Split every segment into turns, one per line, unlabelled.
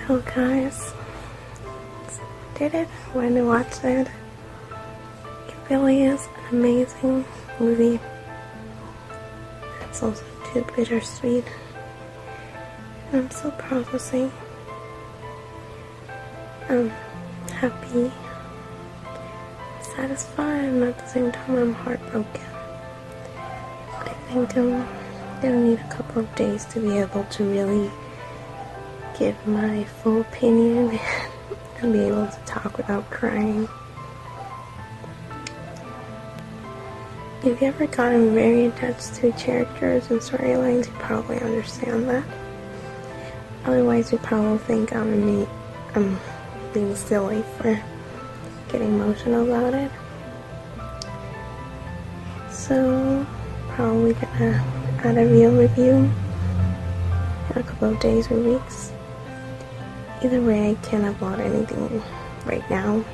Well, guys, did it when you watched it. It really is an amazing movie. It's also too bittersweet. I'm so proud to say I'm happy, satisfied, and at the same time I'm heartbroken. I think I'm gonna need a couple of days to be able to really give my full opinion and be able to talk without crying. If you ever gotten very attached to characters and storylines, you probably understand that. Otherwise, you probably think I'm being silly for getting emotional about it. So, probably gonna add a real review in a couple of days or weeks. Either way, I can't upload anything right now.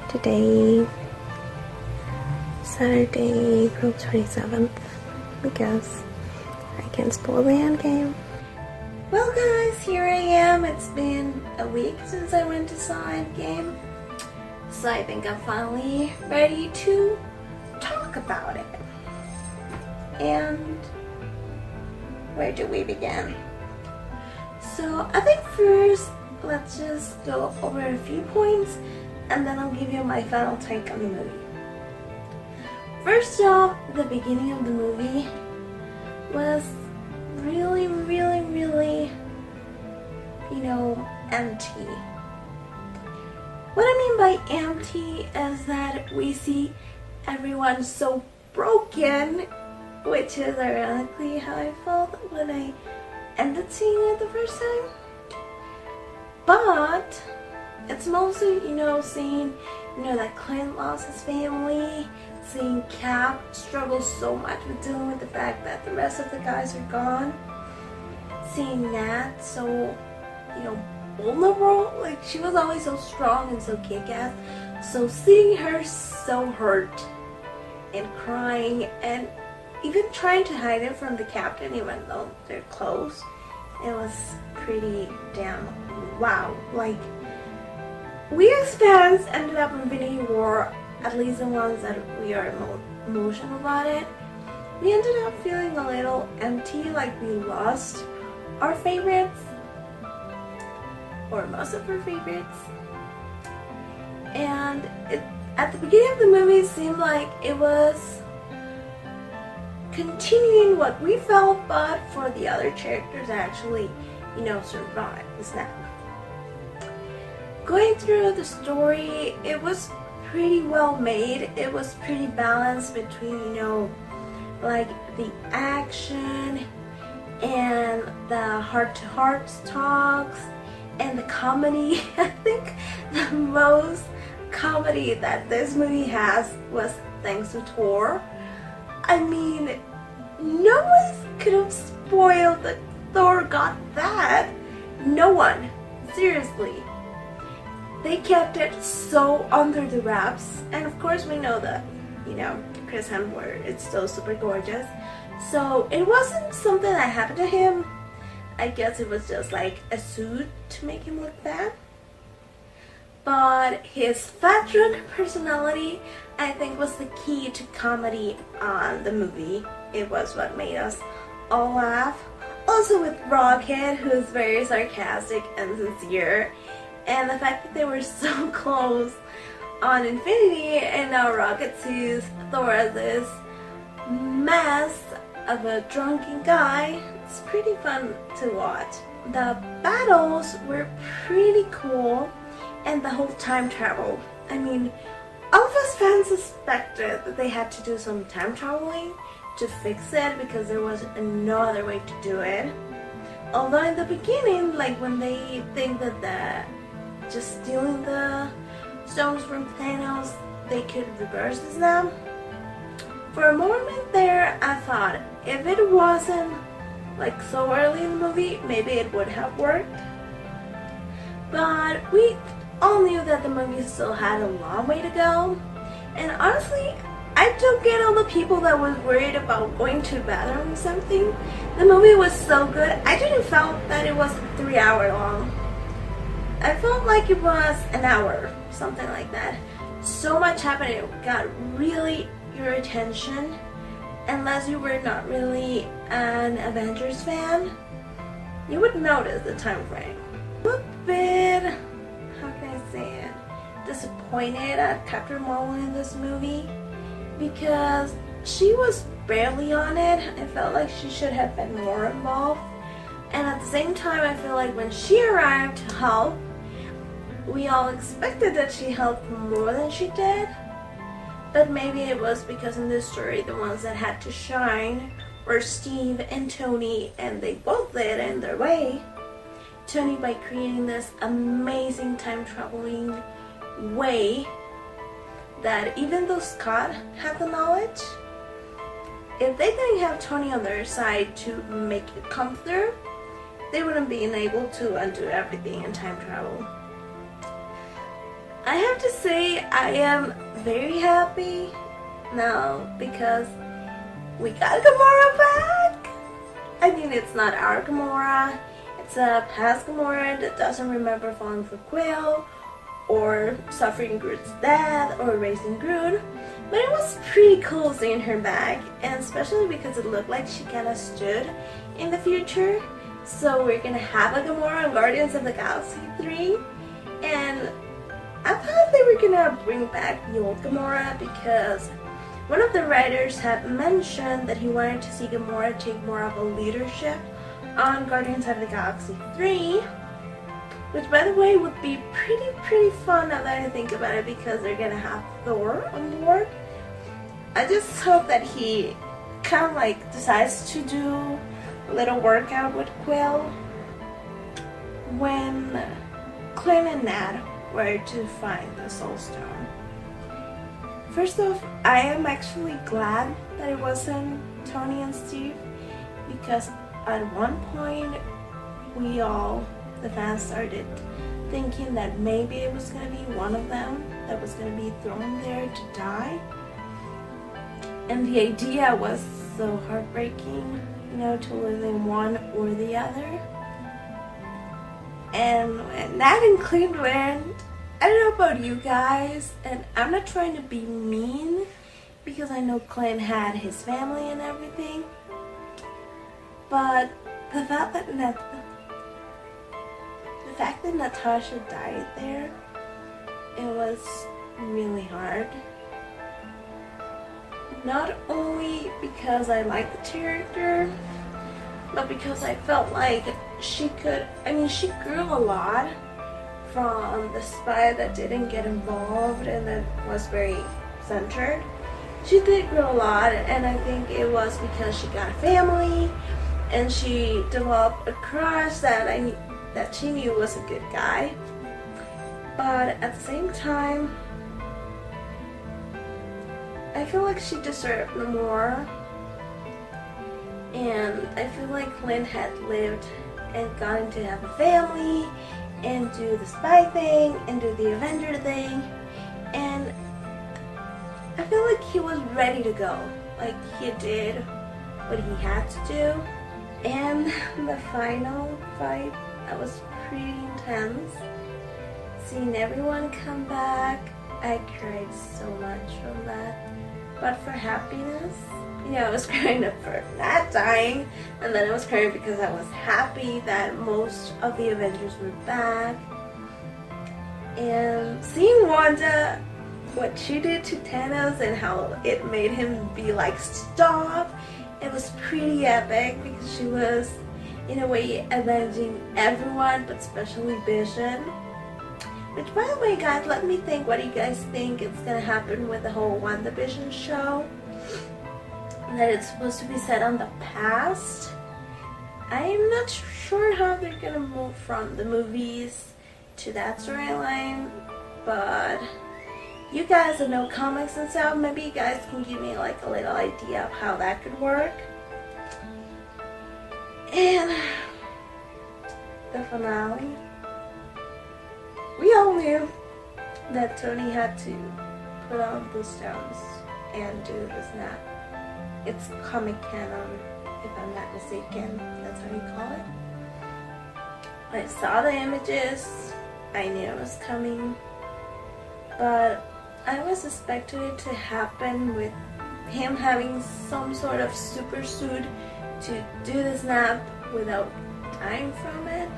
Today, Saturday, April 27th, because I can't spoil the Endgame. Well guys, here I am. It's been a week since I went to saw Endgame. So I think I'm finally ready to talk about it. And where do we begin? So I think first, let's just go over a few points and then I'll give you my final take on the movie. First off, the beginning of the movie was really, empty. What I mean by empty is that we see everyone so broken, which is ironically how I felt when I ended seeing it the first time. But it's mostly, seeing, that Clint lost his family, seeing Cap struggle so much with dealing with the fact that the rest of the guys are gone, seeing Nat so, vulnerable, like she was always so strong and so kick-ass, so seeing her so hurt and crying and even trying to hide it from the captain even though they're close, it was pretty damn wow. Like, we as fans ended up in Infinity War, at least the ones that we are emotional about it, we ended up feeling a little empty, like we lost our favorites, or most of our favorites. And at the beginning of the movie, it seemed like it was continuing what we felt, but for the other characters actually, survive the snap. Going through the story, it was pretty well made. It was pretty balanced between, like the action and the heart-to-heart talks and the comedy. I think the most comedy that this movie has was thanks to Thor. I mean, no one could have spoiled that Thor got that. No one. Seriously. They kept it so under the wraps. And of course we know that, Chris Hemsworth is still super gorgeous. So it wasn't something that happened to him. I guess it was just like a suit to make him look bad. But his fat drunk personality, I think, was the key to comedy on the movie. It was what made us all laugh. Also with Rocket, who's very sarcastic and sincere. And the fact that they were so close on Infinity, and now Rocket sees Thor as this mess of a drunken guy. It's pretty fun to watch. The battles were pretty cool, and the whole time travel. I mean, all of us fans suspected that they had to do some time traveling to fix it because there was no other way to do it. Although in the beginning, like when they think that just stealing the stones from Thanos, they could reverse the snap. For a moment there, I thought if it wasn't like so early in the movie, maybe it would have worked. But we all knew that the movie still had a long way to go. And honestly, I don't get all the people that was worried about going to the bathroom or something. The movie was so good. I didn't feel that it was 3 hours long. I felt like it was an hour, something like that. So much happened, it got really your attention. Unless you were not really an Avengers fan, you would notice the time frame. I'm a bit, how can I say it, disappointed at Captain Marvel in this movie because she was barely on it. I felt like she should have been more involved. And at the same time, I feel like when she arrived to help, we all expected that she helped more than she did. But maybe it was because in this story, the ones that had to shine were Steve and Tony, and they both did in their way. Tony by creating this amazing time traveling way that even though Scott had the knowledge, if they didn't have Tony on their side to make it come through, they wouldn't be able to undo everything in time travel. I have to say I am very happy now because we got Gamora back. I mean, it's not our Gamora, it's a past Gamora that doesn't remember falling for Quill or suffering Groot's death or raising Groot. But it was pretty cool seeing her back, and especially because it looked like she kind of stood in the future. So we're gonna have a Gamora on Guardians of the Galaxy 3, and I thought they were gonna bring back the old Gamora because one of the writers had mentioned that he wanted to see Gamora take more of a leadership on Guardians of the Galaxy 3, which by the way would be pretty fun now that I think about it because they're gonna have Thor on board. I just hope that he kind of like decides to do a little workout with Quill when Clint and Nat where to find the Soul Stone. First off, I am actually glad that it wasn't Tony and Steve because at one point we all, the fans, started thinking that maybe it was going to be one of them that was going to be thrown there to die. And the idea was so heartbreaking, you know, to lose in one or the other. And Nat and Clint went, I don't know about you guys, and I'm not trying to be mean because I know Clint had his family and everything, but the fact that Natasha died there, it was really hard. Not only because I liked the character, but because I felt like she grew a lot from the spy that didn't get involved and that was very centered. She did grow a lot, and I think it was because she got a family and she developed a crush that she knew was a good guy. But at the same time, I feel like she deserved more. And I feel like Clint had lived and gotten to have a family and do the spy thing and do the Avenger thing, and I feel like he was ready to go. Like, he did what he had to do. And the final fight, that was pretty intense. Seeing everyone come back, I cried so much from that. But for happiness, you know, I was crying up for not dying, and then I was crying because I was happy that most of the Avengers were back. And seeing Wanda, what she did to Thanos and how it made him be like, stop, it was pretty epic because she was, in a way, avenging everyone, but especially Vision. Which, by the way, guys, let me think what do you guys think is going to happen with the whole WandaVision show. That it's supposed to be set on the past. I'm not sure how they're gonna move from the movies to that storyline, but you guys that know comics and stuff, maybe you guys can give me like a little idea of how that could work. And the finale, we all knew that Tony had to put on the stones and do the snap. It's comic canon, if I'm not mistaken. That's how you call it. I saw the images I knew it was coming, but I was expecting it to happen with him having some sort of super suit to do the snap without dying from it.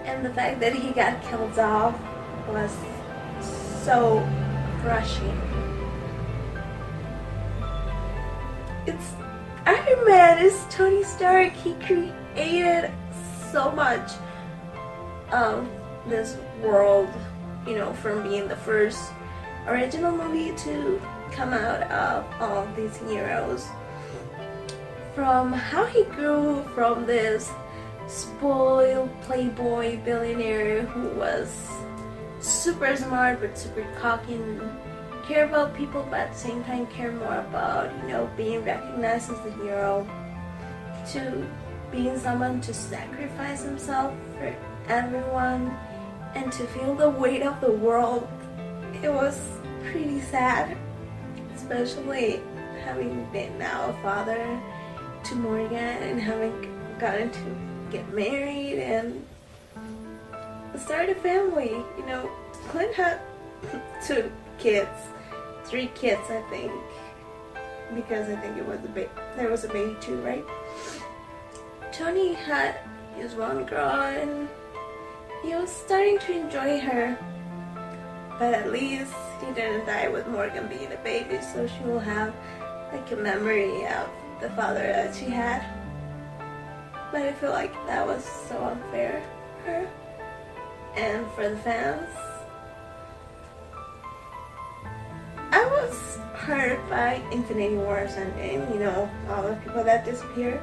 And the fact that he got killed off was so crushing. It's Iron Man is Tony Stark. He created so much of this world, you know, from being the first original movie to come out of all of these heroes. From how he grew from this spoiled playboy billionaire who was super smart but super cocky and care about people, but at the same time care more about, you know, being recognized as the hero, to being someone to sacrifice himself for everyone and to feel the weight of the world. It was pretty sad, especially having been now a father to Morgan and having gotten to get married and start a family. You know, Clint had 2 kids, 3 kids, I think, because I think it was there was a baby too, right? Tony had his one girl and he was starting to enjoy her, but at least he didn't die with Morgan being a baby, so she will have like a memory of the father that she had. But I feel like that was so unfair for her and for the fans. I was hurt by Infinity War's Endgame, you know, all the people that disappeared.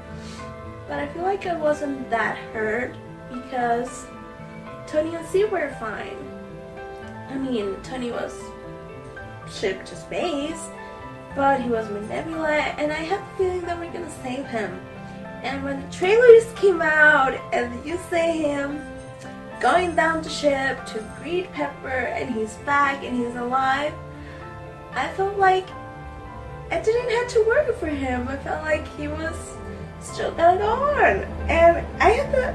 But I feel like I wasn't that hurt because Tony and Steve were fine. I mean, Tony was shipped to space, but he was with Nebula, and I had the feeling that we're gonna save him. And when the trailers came out and you see him going down the ship to greet Pepper and he's back and he's alive, I felt like I didn't have to worry for him. I felt like he was still gonna go on. And I had the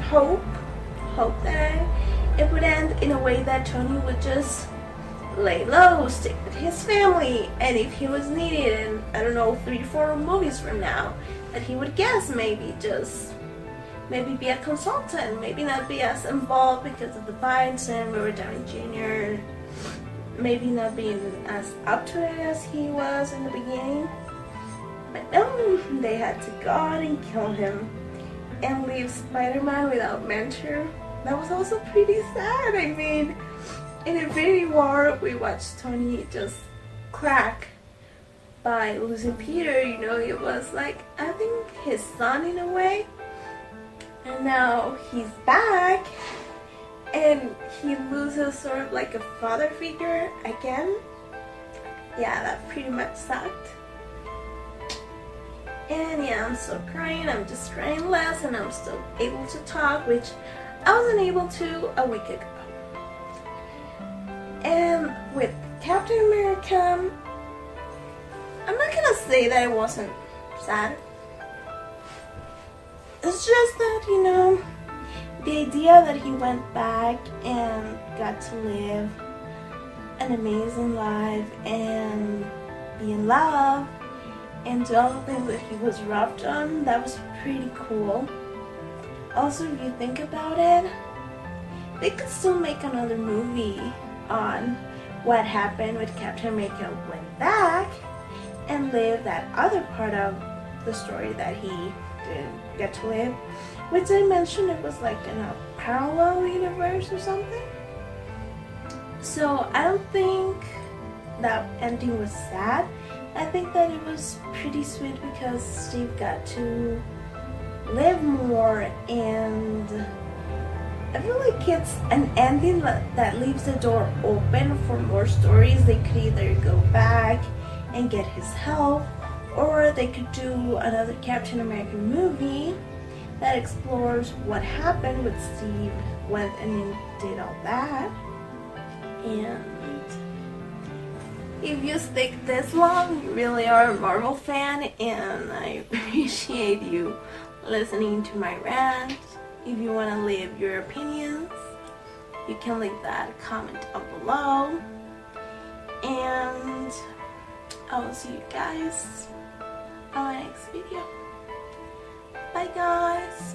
hope that it would end in a way that Tony would just lay low, stick with his family, and if he was needed in, I don't know, 3-4 movies from now, that he would guess maybe be a consultant, maybe not be as involved because of the fights and Robert Downey Jr., maybe not being as up to it as he was in the beginning. But no, they had to go out and kill him and leave Spider-Man without mentor. That was also pretty sad. I mean, in Infinity War, we watched Tony just crack by losing Peter. You know, it was like, I think, his son in a way. And now he's back and he loses sort of like a father figure again. Yeah, that pretty much sucked. And yeah, I'm still crying. I'm just crying less and I'm still able to talk, which I wasn't able to a week ago. And with Captain America, I'm not gonna say that I wasn't sad. It's just that, you know, the idea that he went back and got to live an amazing life and be in love and do all the things that he was roughed on, that was pretty cool. Also, if you think about it, they could still make another movie on what happened with Captain America went back and live that other part of the story that he didn't get to live, which I mentioned it was like in a parallel universe or something. So I don't think that ending was sad. I think that it was pretty sweet because Steve got to live more, and I feel like it's an ending that leaves the door open for more stories. They could either go back and get his help, or they could do another Captain America movie that explores what happened with Steve, went and did all that. And if you stick this long, you really are a Marvel fan, and I appreciate you listening to my rant. If you want to leave your opinions, you can leave that comment down below. And I will see you guys on my next video. Bye guys.